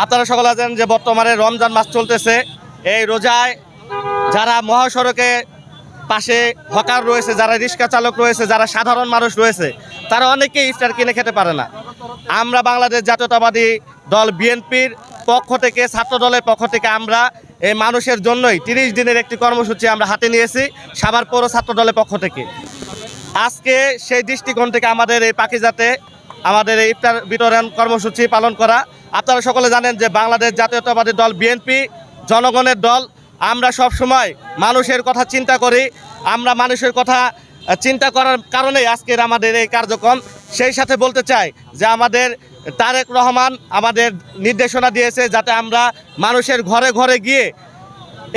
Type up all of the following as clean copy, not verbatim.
আপনারা সকলে জানেন যে বর্তমানে রমজান মাস চলতেছে। এই রোজায় যারা মহাসড়কে পাশে হকার রয়েছে, যারা রিক্সা চালক রয়েছে, যারা সাধারণ মানুষ রয়েছে, তারা অনেকেই ইফতার কিনে খেতে পারে না। আমরা বাংলাদেশ জাতীয়তাবাদী দল বিএনপির পক্ষ থেকে, ছাত্র দলের পক্ষ থেকে আমরা এই মানুষের জন্যই 30 দিনের একটি কর্মসূচি আমরা হাতে নিয়েছি সাভার পৌর ছাত্র দলের পক্ষ থেকে। আজকে সেই দৃষ্টিকোণ থেকে আমাদের এই পাখিজাতে আমাদের এই ইফতার বিতরণ কর্মসূচি পালন করা। আপনারা সকলে জানেন যে বাংলাদেশ জাতীয়তাবাদী দল বিএনপি জনগণের দল। আমরা সব সময় মানুষের কথা চিন্তা করি। আমরা মানুষের কথা চিন্তা করার কারণেই আজকের আমাদের এই কার্যক্রম। সেই সাথে বলতে চাই যে আমাদের তারেক রহমান আমাদের নির্দেশনা দিয়েছে যাতে আমরা মানুষের ঘরে ঘরে গিয়ে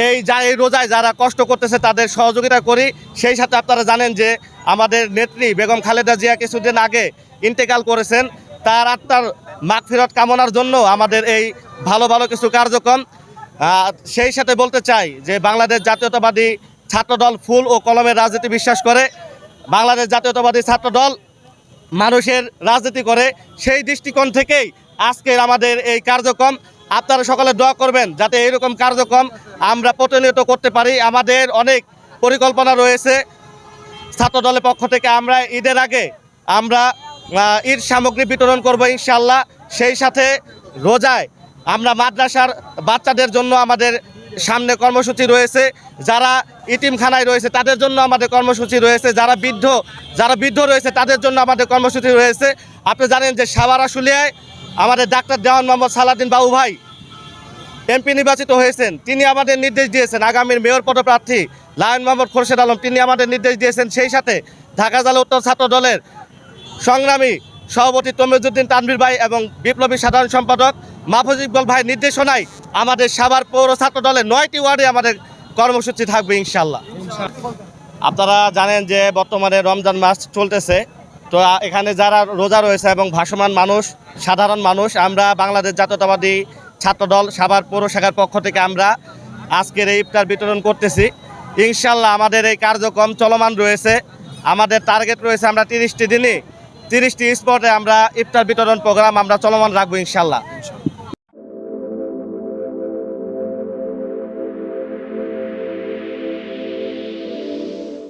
এই রোজায় যারা কষ্ট করতেছে তাদের সহযোগিতা করি। সেই সাথে আপনারা জানেন যে আমাদের নেত্রী বেগম খালেদা জিয়া কিছুদিন আগে ইন্তেকাল করেছেন। তার আত্মার মাগফিরাত কামনার জন্য আমাদের এই ভালো ভালো কিছু কার্যক্রম। সেই সাথে বলতে চাই যে বাংলাদেশ জাতীয়তাবাদী ছাত্রদল ফুল ও কলমের রাজনীতি বিশ্বাস করে। বাংলাদেশ জাতীয়তাবাদী ছাত্রদল মানুষের রাজনীতি করে। সেই দৃষ্টিকোণ থেকেই আজকের আমাদের এই কার্যক্রম। আপনারা সকলে দোয়া করবেন যাতে এইরকম কার্যক্রম আমরা প্রতিনিয়ত করতে পারি। আমাদের অনেক পরিকল্পনা রয়েছে ছাত্রদলের পক্ষ থেকে। আমরা ঈদের আগে আমরা ঈদ সামগ্রী বিতরণ করব ইনশাআল্লাহ। সেই সাথে রোজায় আমরা মাদ্রাসার বাচ্চাদের জন্য আমাদের সামনে কর্মসূচি রয়েছে। যারা ইতিমখানায় রয়েছে তাদের জন্য আমাদের কর্মসূচি রয়েছে। যারা বৃদ্ধ রয়েছে তাদের জন্য আমাদের কর্মসূচি রয়েছে। আপনি জানেন যে সাভার আশুলিয়ায় আমাদের ডাক্তার দেওয়ান মোহাম্মদ সালাউদ্দিন বাবু ভাই এমপি নির্বাচিত হয়েছেন। তিনি আমাদের নির্দেশ দিয়েছেন আগামীর মেয়র পদপ্রার্থী লায়ন মোহাম্মদ খোরশেদ আলম, তিনি আমাদের নির্দেশ দিয়েছেন। সেই সাথে ঢাকা জেলা উত্তর ছাত্র দলের সংগ্রামী সভাপতি তমিজউদ্দিন তানভীর ভাই এবং বিপ্লবী সাধারণ সম্পাদক মাহফুজ ইকবাল ভাইয়ের নির্দেশনায় আমাদের সাভার পৌর ছাত্র দলের 9টি ওয়ার্ডে আমাদের কর্মসূচি থাকবে ইনশাল্লাহ। আপনারা জানেন যে বর্তমানে রমজান মাস চলতেছে। তো এখানে যারা রোজা রয়েছে এবং ভাসমান মানুষ, সাধারণ মানুষ, আমরা বাংলাদেশ জাতীয়তাবাদী ছাত্রদল সাভার পৌর শাখার পক্ষ থেকে আমরা আজকের এই ইফতার বিতরণ করতেছি। ইনশাল্লাহ আমাদের এই কার্যক্রম চলমান রয়েছে। আমাদের টার্গেট রয়েছে আমরা 30টি দিনে 30টি স্পটে আমরা ইফতার বিতরণ প্রোগ্রাম আমরা চলমান রাখবো ইনশাল্লাহ।